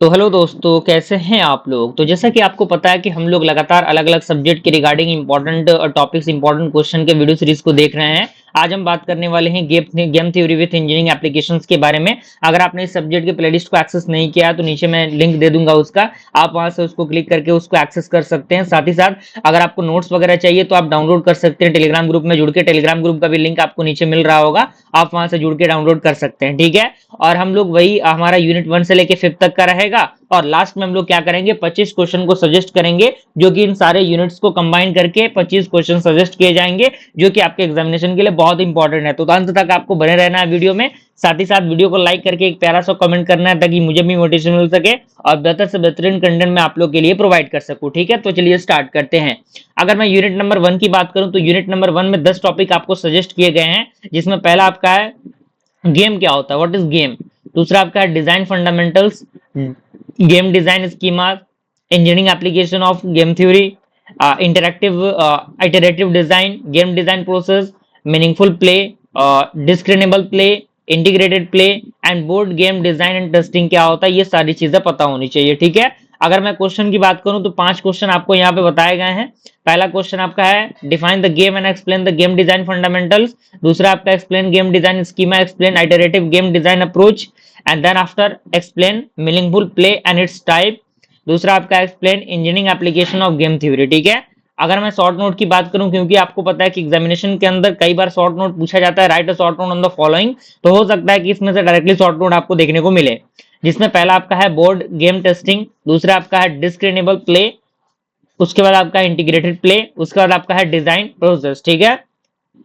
तो हेलो दोस्तों, कैसे हैं आप लोग। तो जैसा कि आपको पता है कि हम लोग लगातार अलग अलग सब्जेक्ट के regarding important topics important question के वीडियो सीरीज को देख रहे हैं। आज हम बात करने वाले हैं game theory with engineering applications के बारे में। अगर आपने इस सब्जेक्ट के प्लेलिस्ट को एक्सेस नहीं किया तो नीचे मैं लिंक दे दूंगा उसका, आप वहां से उसको क्लिक करके उसको एक्सेस कर सकते हैं। साथ ही साथ अगर आपको नोट्स वगैरह चाहिए तो आप डाउनलोड कर सकते हैं टेलीग्राम ग्रुप में जुड़ के। टेलीग्राम ग्रुप का भी लिंक आपको नीचे मिल रहा होगा, आप वहां से जुड़ के डाउनलोड कर सकते हैं, ठीक है। और हम लोग वही हमारा यूनिट 1 से लेके 5 तक का रहेगा, और लास्ट में हम लोग क्या करेंगे, 25 क्वेश्चन को सजेस्ट करेंगे, जो कि इन सारे यूनिट्स को कंबाइन करके 25 क्वेश्चन सजेस्ट किए जाएंगे, जो कि आपके एग्जामिनेशन के लिए बहुत इंपॉर्टेंट है। तो अंत तक आपको बने रहना है वीडियो में। साथ ही साथ वीडियो को लाइक करके एक प्यारा सा कमेंट करना है, ताकि मुझे भी मोटिवेशन मिल सके और बेहतर से बेहतरीन कंटेंट मैं आप लोग के लिए प्रोवाइड कर सकूं, ठीक है। तो चलिए स्टार्ट करते हैं। अगर मैं यूनिट नंबर 1 की बात करूं तो यूनिट नंबर 1 में 10 टॉपिक आपको सजेस्ट किए गए हैं, जिसमें पहला आपका है गेम क्या होता है, व्हाट इज गेम। दूसरा आपका है design fundamentals, game design schema, engineering application of game theory, interactive iterative design, game design process, meaningful play, discernible play, integrated play and board game design and testing क्या होता है, ये सारी चीजें पता होनी चाहिए, ठीक है। अगर मैं क्वेश्चन की बात करूं तो 5 क्वेश्चन आपको यहाँ पे बताए गए हैं। पहला क्वेश्चन आपका है define the game and explain the game design fundamentals. दूसरा आपका explain game design schema, explain iterative game design approach and then after explain meaningful play and its type. दूसरा आपका explain engineering application of game theory, ठीक है। अगर मैं short note की बात करूं, क्योंकि आपको पता है कि एग्जामिनेशन के अंदर कई बार शॉर्ट नोट पूछा जाता है, right a short note on the following, तो हो सकता है कि इसमें से डायरेक्टली शॉर्ट नोट आपको देखने को मिले, जिसमें पहला आपका है बोर्ड गेम टेस्टिंग, दूसरा आपका है डिस्क्रिनेबल प्ले, उसके बाद आपका इंटीग्रेटेड प्ले, उसके बाद आपका है डिजाइन प्रोसेस, ठीक है।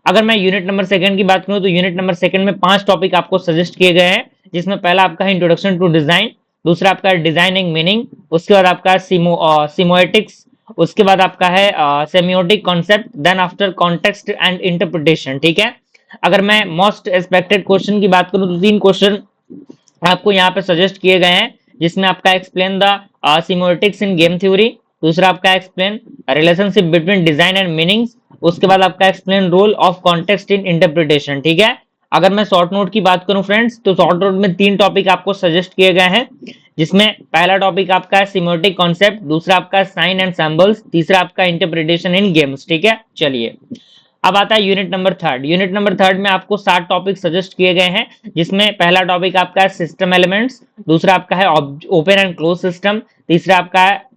अगर मैं यूनिट नंबर 2 की बात करूं तो यूनिट नंबर 2 में 5 टॉपिक आपको सजेस्ट किए गए हैं, जिसमें पहला आपका है इंट्रोडक्शन टू डिजाइन, दूसरा आपका है डिजाइनिंग मीनिंग, उसके बाद आपका है सिमोएटिक्स, उसके बाद आपका है semiotic concept, then after context and interpretation, ठीक है। अगर मैं मोस्ट एक्सपेक्टेड क्वेश्चन की बात करूं तो 3 क्वेश्चन आपको यहाँ पे सजेस्ट किए गए हैं, जिसमें आपका explain the semiotics in game theory, दूसरा आपका explain relationship between design and meanings, उसके बाद आपका explain role of context in interpretation, ठीक है। अगर मैं शॉर्ट नोट की बात करूं फ्रेंड्स, तो शॉर्ट नोट में 3 टॉपिक आपको सजेस्ट किए गए हैं, जिसमें पहला टॉपिक आपका है सिमोटिक कॉन्सेप्ट, दूसरा आपका साइन एंड सैम्बल्स, तीसरा आपका इंटरप्रिटेशन इन गेम्स, ठीक है। चलिए अब आता है यूनिट नंबर 3। यूनिट नंबर 3 में आपको 7 टॉपिक सजेस्ट किए गए हैं, जिसमें पहला टॉपिक आपका है सिस्टम एलिमेंट्स, दूसरा आपका है ओपन एंड क्लोज सिस्टम, तीसरा आपका है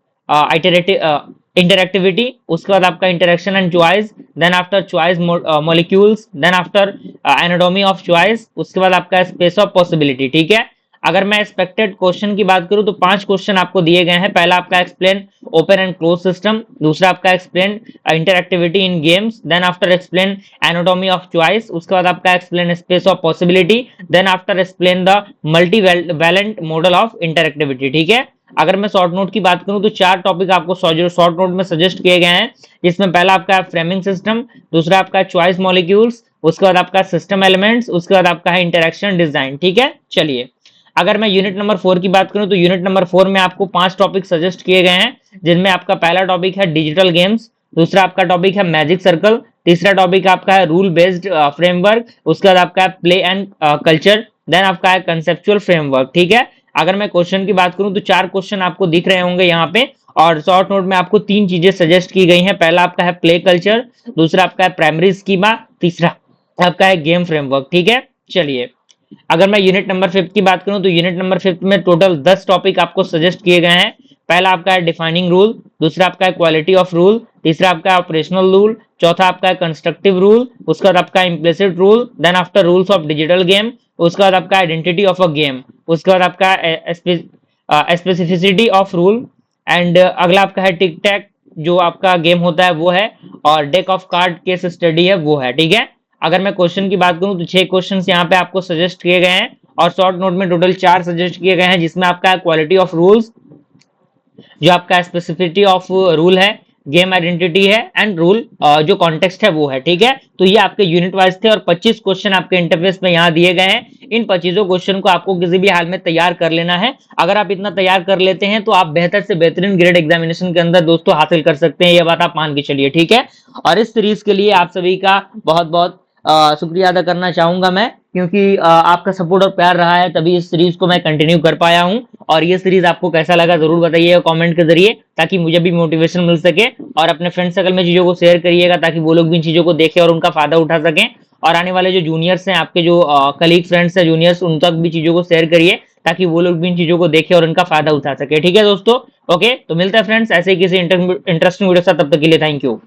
इंटरएक्टिविटी, उसके बाद आपका interaction and choice, then after choice molecules, then after anatomy of choice, उसके बाद आपका स्पेस ऑफ पॉसिबिलिटी, ठीक है। अगर मैं एक्सपेक्टेड क्वेश्चन की बात करूं तो 5 क्वेश्चन आपको दिए गए हैं। पहला आपका explain open and close system, दूसरा आपका explain interactivity in games, then after explain anatomy of choice, उसके बाद आपका explain space of possibility, then after explain the multivalent model of interactivity, ठीक है। अगर मैं शॉर्ट नोट की बात करूं तो 4 टॉपिक आपको शॉर्ट नोट में सजेस्ट किए गए हैं, जिसमें पहला आपका फ्रेमिंग सिस्टम, दूसरा आपका चॉइस मॉलिक्यूल्स, उसके बाद आपका सिस्टम एलिमेंट्स, उसके बाद आपका है इंटरेक्शन डिजाइन, ठीक है। चलिए अगर मैं यूनिट नंबर 4 की बात करूं तो यूनिट नंबर 4 में आपको 5 टॉपिक सजेस्ट किए गए हैं, जिनमें आपका पहला टॉपिक है डिजिटल गेम्स, दूसरा आपका टॉपिक है मैजिक सर्कल, तीसरा टॉपिक आपका है रूल बेस्ड फ्रेमवर्क, उसके बाद आपका है प्ले एंड कल्चर, देन आपका है कंसेप्चुअल फ्रेमवर्क, ठीक है। अगर मैं क्वेश्चन की बात करूं तो 4 क्वेश्चन आपको दिख रहे होंगे यहाँ पे, और शॉर्ट नोट में आपको 3 चीजें सजेस्ट की गई हैं। पहला आपका है प्ले कल्चर, दूसरा आपका है प्राइमरी स्कीमा, तीसरा आपका है गेम फ्रेमवर्क, ठीक है। चलिए अगर मैं यूनिट नंबर 5 की बात करूं तो यूनिट नंबर 5 में टोटल 10 टॉपिक आपको सजेस्ट किए गए हैं। पहला आपका है डिफाइनिंग रूल, दूसरा आपका है क्वालिटी ऑफ रूल, तीसरा आपका है ऑपरेशनल रूल, चौथा आपका है कंस्ट्रक्टिव रूल, उसके बाद आपका implicit rule, then after rules of digital game, उसके बाद आपका आइडेंटिटी ऑफ अ गेम, उसके बाद आपका स्पेसिफिसिटी ऑफ रूल, एंड अगला आपका है टिक टैक जो आपका गेम होता है वो है, और deck of card case study है वो है, ठीक है। अगर मैं क्वेश्चन की बात करूं तो 6 क्वेश्चन यहाँ पे आपको सजेस्ट किए गए हैं, और शॉर्ट नोट में टोटल 4 सजेस्ट किए गए हैं, जिसमें आपका क्वालिटी ऑफ रूल्स, जो आपका स्पेसिफिसिटी ऑफ रूल है, गेम आइडेंटिटी है, एंड रूल जो कॉन्टेक्स्ट है वो है, ठीक है। तो ये आपके यूनिट वाइज थे, और 25 क्वेश्चन आपके इंटरफेस में यहाँ दिए गए हैं। इन 25 क्वेश्चन को आपको किसी भी हाल में तैयार कर लेना है। अगर आप इतना तैयार कर लेते हैं तो आप बेहतर से बेहतरीन ग्रेड एग्जामिनेशन के अंदर दोस्तों हासिल कर सकते हैं, ये बात आप मान के चलिए, ठीक है। और इस सीरीज के लिए आप सभी का बहुत बहुत शुक्रिया अदा करना चाहूंगा मैं, क्योंकि आपका सपोर्ट और प्यार रहा है, तभी इस सीरीज को मैं कंटिन्यू कर पाया हूं। और ये सीरीज आपको कैसा लगा जरूर बताइएगा कमेंट के जरिए, ताकि मुझे भी मोटिवेशन मिल सके। और अपने फ्रेंड सर्कल में चीजों को शेयर करिएगा ताकि वो लोग भी इन चीजों को देखें और उनका फायदा उठा सकें। और आने वाले जो जूनियर्स हैं, आपके जो कलीग फ्रेंड्स हैं जूनियर्स, उन तक भी चीजों को शेयर करिए ताकि वो लोग भी इन चीजों को देखें और इनका फायदा उठा सके। ठीक है दोस्तों, ओके, तो मिलता है फ्रेंड्स ऐसे ही किसी इंटरेस्टिंग वीडियो के साथ, तब तक के लिए थैंक यू।